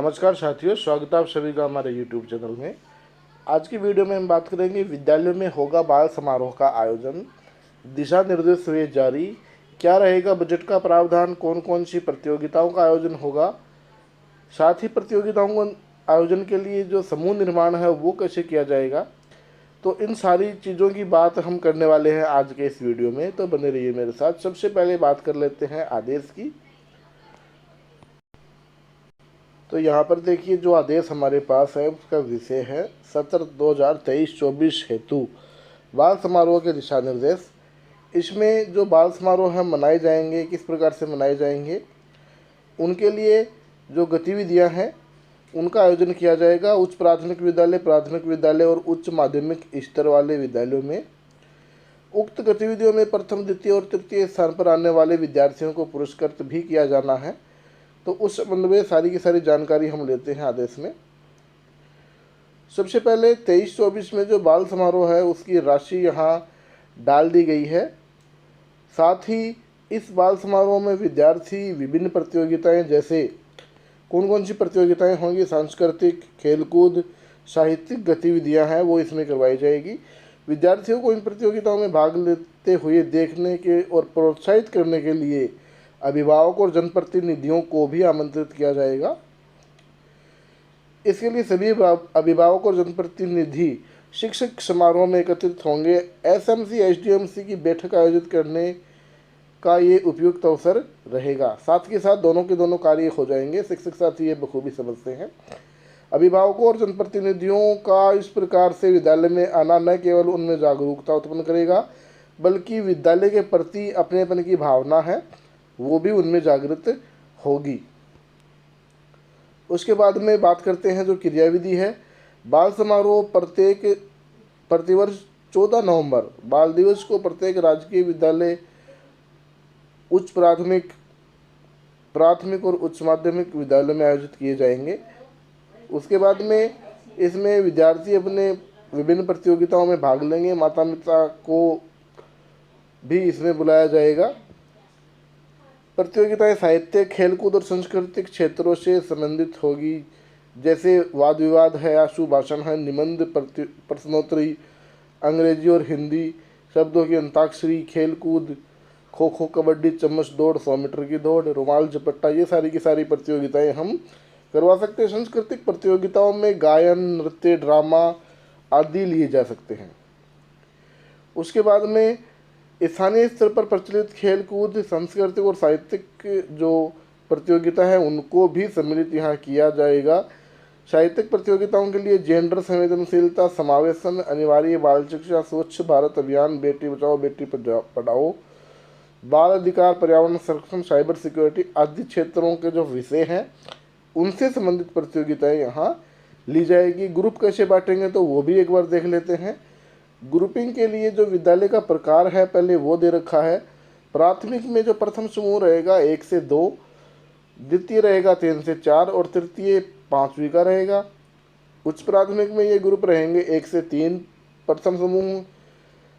नमस्कार साथियों, स्वागत है आप सभी का हमारे YouTube चैनल में। आज की वीडियो में हम बात करेंगे विद्यालयों में होगा बाल समारोह का आयोजन, दिशा निर्देश हुए जारी, क्या रहेगा बजट का प्रावधान, कौन कौन सी प्रतियोगिताओं का आयोजन होगा, साथ ही प्रतियोगिताओं को आयोजन के लिए जो समूह निर्माण है वो कैसे किया जाएगा। तो इन सारी चीज़ों की बात हम करने वाले हैं आज के इस वीडियो में, तो बने रहिए मेरे साथ। सबसे पहले बात कर लेते हैं आदेश की। तो यहाँ पर देखिए, जो आदेश हमारे पास है उसका विषय है सत्र 2023-24 हेतु बाल समारोह के दिशा निर्देश। इसमें जो बाल समारोह है मनाए जाएंगे, किस प्रकार से मनाए जाएंगे, उनके लिए जो गतिविधियां हैं उनका आयोजन किया जाएगा। उच्च प्राथमिक विद्यालय और उच्च माध्यमिक स्तर वाले विद्यालयों में उक्त गतिविधियों में प्रथम, द्वितीय और तृतीय स्थान पर आने वाले विद्यार्थियों को पुरस्कृत भी किया जाना है। तो उस संबंध में सारी की सारी जानकारी हम लेते हैं आदेश में। सबसे पहले 23-24 में जो बाल समारोह है उसकी राशि यहाँ डाल दी गई है। साथ ही इस बाल समारोह में विद्यार्थी विभिन्न प्रतियोगिताएं, जैसे कौन कौन सी प्रतियोगिताएं होंगी, सांस्कृतिक, खेलकूद, साहित्यिक गतिविधियां हैं वो इसमें करवाई जाएगी। विद्यार्थियों को इन प्रतियोगिताओं में भाग लेते हुए देखने के और प्रोत्साहित करने के लिए अभिभावकों और जनप्रतिनिधियों को भी आमंत्रित किया जाएगा। इसके लिए सभी अभिभावक और जनप्रतिनिधि शिक्षक समारोह में एकत्रित होंगे। एसएमसी एसडीएमसी की बैठक आयोजित करने का ये उपयुक्त अवसर रहेगा। साथ के साथ दोनों के दोनों कार्य हो जाएंगे, शिक्षक साथी ये बखूबी समझते हैं। अभिभावकों और जनप्रतिनिधियों का इस प्रकार से विद्यालय में आना न केवल उनमें जागरूकता उत्पन्न करेगा, बल्कि विद्यालय के प्रति अपनेपन की भावना है वो भी उनमें जागृत होगी। उसके बाद में बात करते हैं जो क्रियाविधि है। बाल समारोह प्रतिवर्ष 14 नवंबर बाल दिवस को प्रत्येक राजकीय विद्यालय, उच्च प्राथमिक और उच्च माध्यमिक विद्यालयों में आयोजित किए जाएंगे। उसके बाद में इसमें विद्यार्थी अपने विभिन्न प्रतियोगिताओं में भाग लेंगे। माता पिता को भी इसमें बुलाया जाएगा। प्रतियोगिताएं साहित्य, खेलकूद और सांस्कृतिक क्षेत्रों से संबंधित होगी, जैसे वाद विवाद है, आशु भाषण है, निबंध, प्रश्नोत्तरी, अंग्रेजी और हिंदी शब्दों की अंताक्षरी, खेलकूद, खो खो, कबड्डी, चम्मच दौड़, 100 मीटर की दौड़, रुमाल झपट्टा, ये सारी की सारी प्रतियोगिताएं हम करवा सकते हैं। सांस्कृतिक प्रतियोगिताओं में गायन, नृत्य, ड्रामा आदि लिए जा सकते हैं। उसके बाद में स्थानीय स्तर पर प्रचलित खेलकूद, सांस्कृतिक और साहित्यिक जो प्रतियोगिता है उनको भी सम्मिलित यहाँ किया जाएगा। साहित्यिक प्रतियोगिताओं के लिए जेंडर संवेदनशीलता, समावेशन, अनिवार्य बाल शिक्षा, स्वच्छ भारत अभियान, बेटी बचाओ बेटी पढ़ाओ, बाल अधिकार, पर्यावरण संरक्षण, साइबर सिक्योरिटी आदि क्षेत्रों के जो विषय हैं उनसे संबंधित प्रतियोगिताएं यहाँ ली जाएगी। ग्रुप कैसे बांटेंगे तो वो भी एक बार देख लेते हैं। ग्रुपिंग के लिए जो विद्यालय का प्रकार है पहले वो दे रखा है। प्राथमिक में जो प्रथम समूह रहेगा 1 से 2, द्वितीय रहेगा 3 से 4 और तृतीय 5वीं का रहेगा। उच्च प्राथमिक में ये ग्रुप रहेंगे 1 से 3 प्रथम समूह,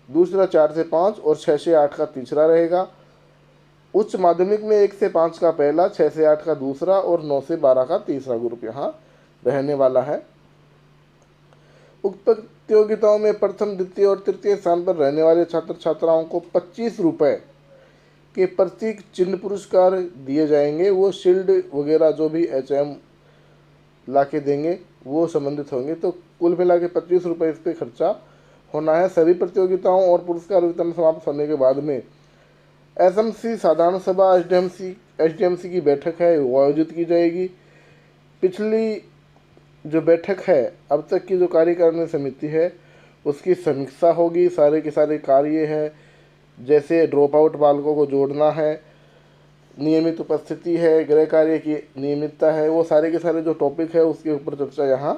दूसरा 4 से 5 और 6 से 8 का तीसरा रहेगा। उच्च माध्यमिक में 1 से 5 का पहला, 6 से 8 का दूसरा और 9 से 12 का तीसरा ग्रुप यहाँ रहने वाला है। उक्त प्रतियोगिताओं में प्रथम, द्वितीय और तृतीय स्थान पर रहने वाले छात्र छात्राओं को 25 रुपये के प्रतीक चिन्ह पुरस्कार दिए जाएंगे। वो शील्ड वगैरह जो भी HM ला के देंगे वो संबंधित होंगे। तो कुल मिला के 25 रुपये इस पर खर्चा होना है। सभी प्रतियोगिताओं और पुरस्कार वितरण समाप्त होने के बाद में SMC साधारण सभा SDMC की बैठक है वो आयोजित की जाएगी। पिछली जो बैठक है, अब तक की जो कार्यकारिणी समिति है उसकी समीक्षा होगी। सारे के सारे कार्य है, जैसे ड्रॉप आउट बालकों को जोड़ना है, नियमित उपस्थिति है, गृह कार्य की नियमितता है, वो सारे के सारे जो टॉपिक है उसके ऊपर चर्चा यहाँ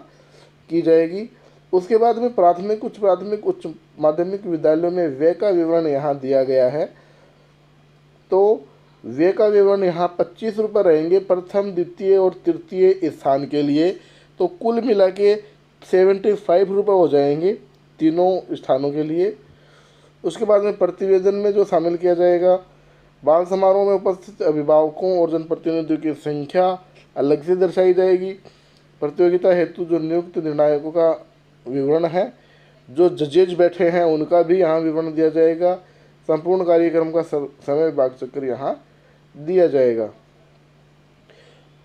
की जाएगी। उसके बाद में प्राथमिक, उच्च माध्यमिक विद्यालयों में व्यय का विवरण यहाँ दिया गया है। तो व्यय का विवरण यहाँ 25 रुपये रहेंगे प्रथम, द्वितीय और तृतीय स्थान के लिए। तो कुल मिला के 75 रुपये हो जाएंगे तीनों स्थानों के लिए। उसके बाद में प्रतिवेदन में जो शामिल किया जाएगा, बाल समारोह में उपस्थित अभिभावकों और जनप्रतिनिधियों की संख्या अलग से दर्शाई जाएगी। प्रतियोगिता हेतु जो नियुक्त निर्णायकों का विवरण है, जो जजेज बैठे हैं उनका भी यहाँ विवरण दिया जाएगा। संपूर्ण कार्यक्रम का समय विभाग चक्र यहाँ दिया जाएगा।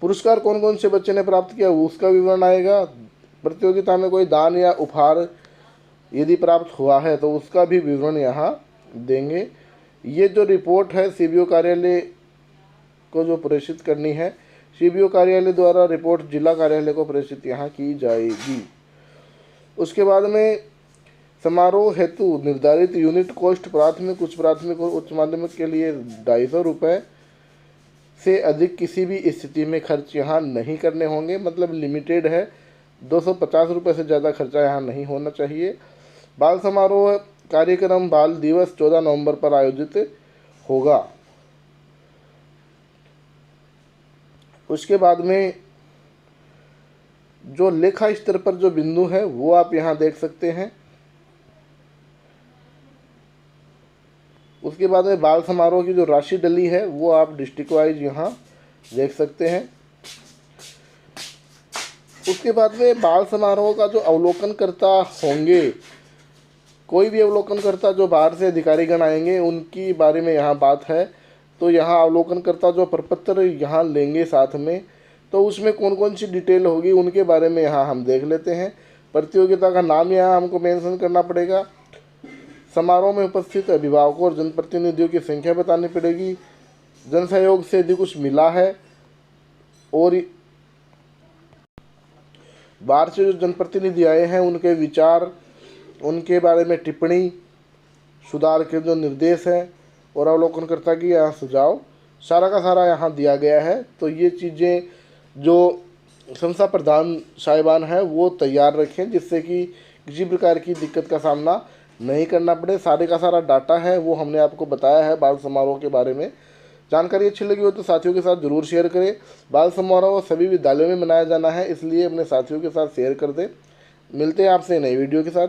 पुरस्कार कौन कौन से बच्चे ने प्राप्त किया उसका विवरण आएगा। प्रतियोगिता में कोई दान या उपहार यदि प्राप्त हुआ है तो उसका भी विवरण यहाँ देंगे। ये जो रिपोर्ट है सीबीओ कार्यालय को जो प्रेषित करनी है, सीबीओ कार्यालय द्वारा रिपोर्ट जिला कार्यालय को प्रेषित यहाँ की जाएगी। उसके बाद में समारोह हेतु निर्धारित यूनिट कॉस्ट प्राथमिक, उच्च प्राथमिक और उच्च माध्यमिक के लिए 250 रुपये से अधिक किसी भी स्थिति में खर्च यहाँ नहीं करने होंगे। मतलब लिमिटेड है, 250 रुपये से ज़्यादा खर्चा यहाँ नहीं होना चाहिए। बाल समारोह कार्यक्रम बाल दिवस 14 नवंबर पर आयोजित होगा। उसके बाद में जो लेखा स्तर पर जो बिंदु है वो आप यहाँ देख सकते हैं। उसके बाद में बाल समारोह की जो राशि डली है वो आप डिस्ट्रिक्ट वाइज यहाँ देख सकते हैं। उसके बाद में बाल समारोह का जो अवलोकनकर्ता होंगे, कोई भी अवलोकनकर्ता जो बाहर से अधिकारीगण आएंगे उनकी बारे में यहाँ बात है। तो यहाँ अवलोकनकर्ता जो प्रपत्र यहाँ लेंगे साथ में, तो उसमें कौन कौन सी डिटेल होगी उनके बारे में यहाँ हम देख लेते हैं। प्रतियोगिता का नाम यहाँ हमको मेंशन करना पड़ेगा। समारोह में उपस्थित अभिभावकों और जनप्रतिनिधियों की संख्या बतानी पड़ेगी। जन सहयोग से यदि कुछ मिला है और बाहर से जो जनप्रतिनिधि आए हैं उनके विचार, उनके बारे में टिप्पणी, सुधार के जो निर्देश हैं और अवलोकनकर्ता की यहाँ सुझाव, सारा का सारा यहाँ दिया गया है। तो ये चीज़ें जो संस्था प्रधान साहिबान है वो तैयार रखें, जिससे कि किसी प्रकार की दिक्कत का सामना नहीं करना पड़े। सारे का सारा डाटा है वो हमने आपको बताया है बाल समारोह के बारे में। जानकारी अच्छी लगी हो तो साथियों के साथ ज़रूर शेयर करें। बाल समारोह सभी विद्यालयों में मनाया जाना है, इसलिए अपने साथियों के साथ शेयर कर दें। मिलते हैं आपसे नई वीडियो के साथ।